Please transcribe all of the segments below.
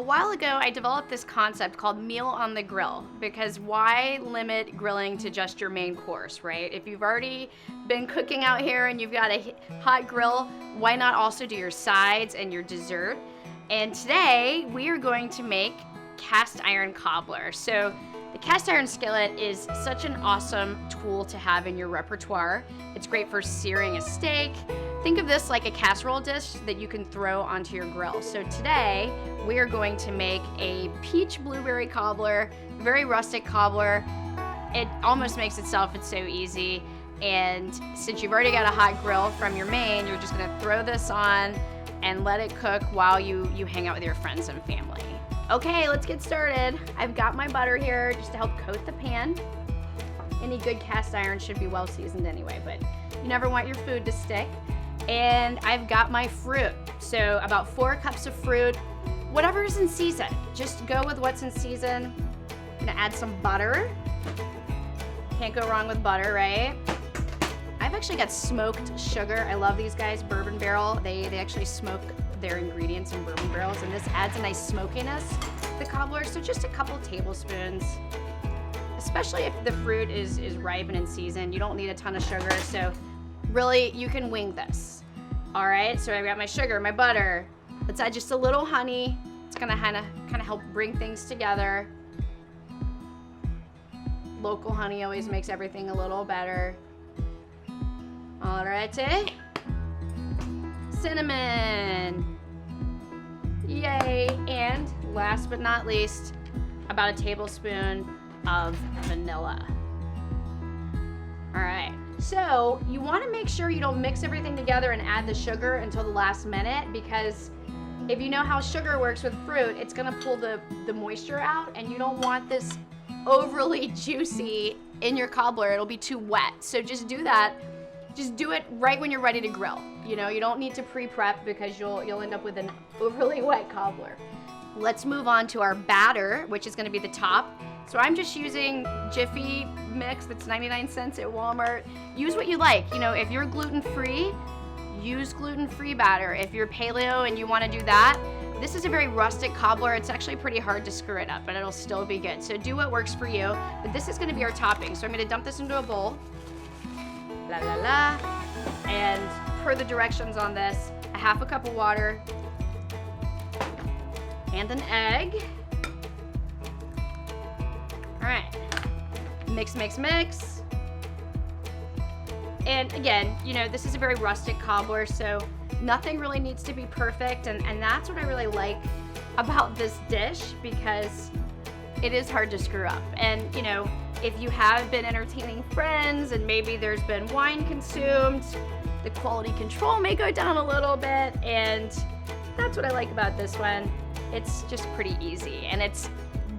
while ago, I developed this concept called meal on the grill, because why limit grilling to just your main course, right? If you've already been cooking out here and you've got a hot grill, why not also do your sides and your dessert? And today we are going to make cast iron cobbler. So the cast iron skillet is such an awesome tool to have in your repertoire. It's great for searing a steak. Think of this like a casserole dish that you can throw onto your grill. So today we are going to make a peach blueberry cobbler, very rustic cobbler. It almost makes itself, it's so easy. And since you've already got a hot grill from your main, you're just gonna throw this on and let it cook while you hang out with your friends and family. Okay, let's get started. I've got my butter here just to help coat the pan. Any good cast iron should be well seasoned anyway, but you never want your food to stick. And I've got my fruit. So about 4 cups of fruit, whatever's in season. Just go with what's in season. I'm gonna add some butter. Can't go wrong with butter, right? I've actually got smoked sugar. I love these guys, Bourbon Barrel. They actually smoke their ingredients in bourbon barrels, and this adds a nice smokiness to the cobbler. So just a couple tablespoons, especially if the fruit is ripe and in season. You don't need a ton of sugar, so really you can wing this. All right, so I've got my sugar, my butter. Let's add just a little honey. It's gonna kind of help bring things together. Local honey always makes everything a little better. All righty. Cinnamon. Yay. And last but not least, about a tablespoon of vanilla. All right. So you want to make sure you don't mix everything together and add the sugar until the last minute, because if you know how sugar works with fruit, it's going to pull the moisture out, and you don't want this overly juicy in your cobbler. It'll be too wet. So just do that. Just do it right when you're ready to grill. You know, you don't need to pre-prep, because you'll end up with an overly wet cobbler. Let's move on to our batter, which is going to be the top. So I'm just using Jiffy mix that's 99 cents at Walmart. Use what you like. You know, if you're gluten-free, use gluten-free batter. If you're paleo and you want to do that, this is a very rustic cobbler. It's actually pretty hard to screw it up, but it'll still be good. So do what works for you. But this is going to be our topping. So I'm going to dump this into a bowl. La la la. And per the directions on this, a half a cup of water and an egg. All right, mix, mix, mix. And again, you know, this is a very rustic cobbler, so nothing really needs to be perfect, and that's what I really like about this dish, because it is hard to screw up. And you know, if you have been entertaining friends and maybe there's been wine consumed, the quality control may go down a little bit, and that's what I like about this one. It's just pretty easy, and it's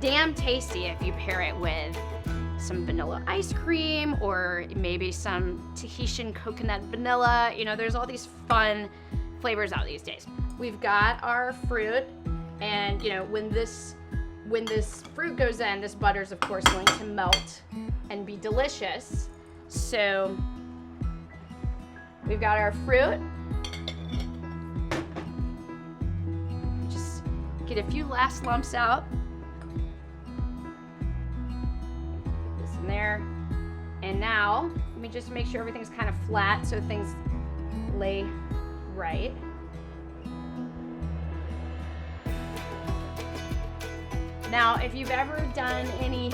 damn tasty if you pair it with some vanilla ice cream or maybe some Tahitian coconut vanilla. You know, there's all these fun flavors out these days. We've got our fruit, and you know, when this fruit goes in, this butter is of course going to melt and be delicious. So we've got our fruit. Just get a few last lumps out. There. And now let me just make sure everything's kind of flat so things lay right. Now, if you've ever done any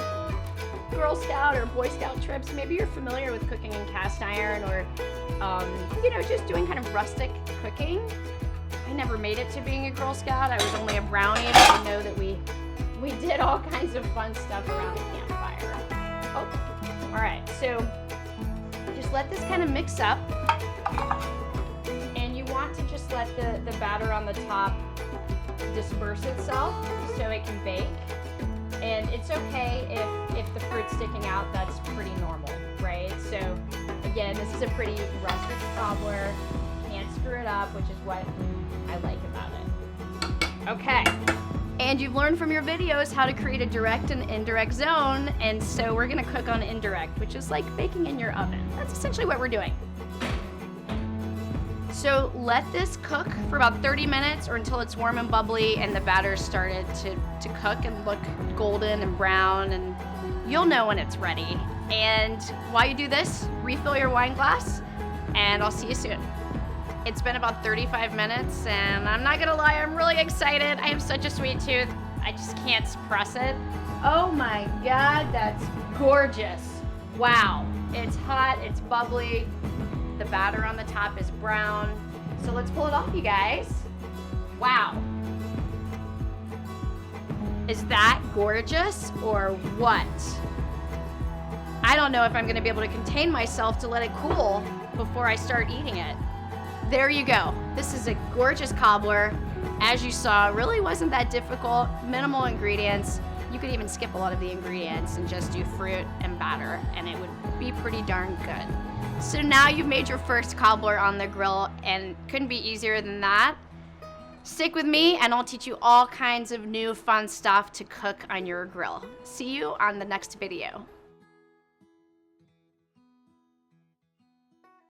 Girl Scout or Boy Scout trips, maybe you're familiar with cooking in cast iron, or you know, just doing kind of rustic cooking. I never made it to being a Girl Scout. I was only a brownie, but I know that we did all kinds of fun stuff around the campfire. Oh, all right, so just let this kind of mix up, and you want to just let the batter on the top disperse itself so it can bake. And it's okay if the fruit's sticking out. That's pretty normal, right? So again, this is a pretty rustic cobbler. Can't screw it up, which is what I like about it. Okay. And you've learned from your videos how to create a direct and indirect zone, and so we're gonna cook on indirect, which is like baking in your oven. That's essentially what we're doing. So let this cook for about 30 minutes or until it's warm and bubbly and the batter started to cook and look golden and brown, and you'll know when it's ready. And while you do this, refill your wine glass and I'll see you soon. It's been about 35 minutes and I'm not gonna lie, I'm really excited. I have such a sweet tooth. I just can't suppress it. Oh my God, that's gorgeous. Wow, it's hot, it's bubbly. The batter on the top is brown. So let's pull it off, you guys. Wow. Is that gorgeous or what? I don't know if I'm gonna be able to contain myself to let it cool before I start eating it. There you go. This is a gorgeous cobbler. As you saw, it really wasn't that difficult, minimal ingredients. You could even skip a lot of the ingredients and just do fruit and batter, and it would be pretty darn good. So now you've made your first cobbler on the grill, and couldn't be easier than that. Stick with me and I'll teach you all kinds of new fun stuff to cook on your grill. See you on the next video.